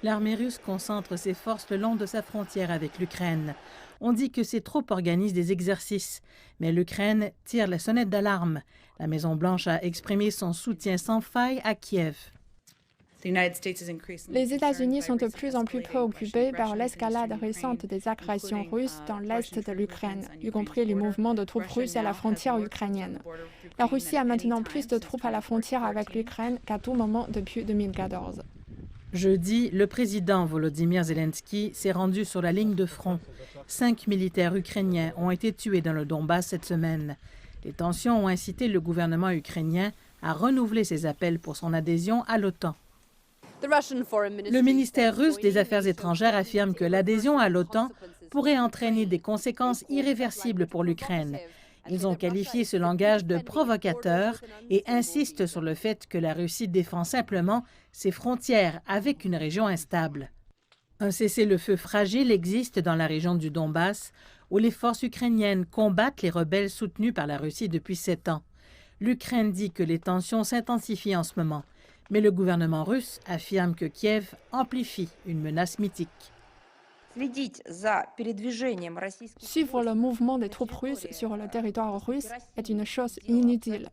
L'armée russe concentre ses forces le long de sa frontière avec l'Ukraine. On dit que ses troupes organisent des exercices, mais l'Ukraine tire la sonnette d'alarme. La Maison-Blanche a exprimé son soutien sans faille à Kiev. Les États-Unis sont de plus en plus préoccupés par l'escalade récente des agressions russes dans l'est de l'Ukraine, y compris les mouvements de troupes russes à la frontière ukrainienne. La Russie a maintenant plus de troupes à la frontière avec l'Ukraine qu'à tout moment depuis 2014. Jeudi, le président Volodymyr Zelensky s'est rendu sur la ligne de front. 5 militaires ukrainiens ont été tués dans le Donbass cette semaine. Les tensions ont incité le gouvernement ukrainien à renouveler ses appels pour son adhésion à l'OTAN. Le ministère russe des Affaires étrangères affirme que l'adhésion à l'OTAN pourrait entraîner des conséquences irréversibles pour l'Ukraine. Ils ont qualifié ce langage de provocateur et insistent sur le fait que la Russie défend simplement ses frontières avec une région instable. Un cessez-le-feu fragile existe dans la région du Donbass, où les forces ukrainiennes combattent les rebelles soutenus par la Russie depuis 7 ans. L'Ukraine dit que les tensions s'intensifient en ce moment, mais le gouvernement russe affirme que Kiev amplifie une menace mythique. Suivre le mouvement des troupes russes sur le territoire russe est une chose inutile.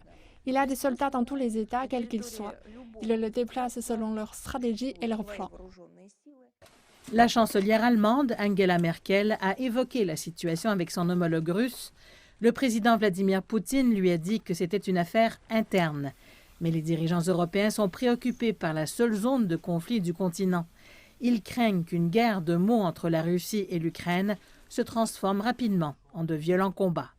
Il y a des soldats dans tous les États, quels qu'ils soient. Ils le déplacent selon leur stratégie et leur plan. La chancelière allemande Angela Merkel a évoqué la situation avec son homologue russe. Le président Vladimir Poutine lui a dit que c'était une affaire interne. Mais les dirigeants européens sont préoccupés par la seule zone de conflit du continent. Ils craignent qu'une guerre de mots entre la Russie et l'Ukraine se transforme rapidement en de violents combats.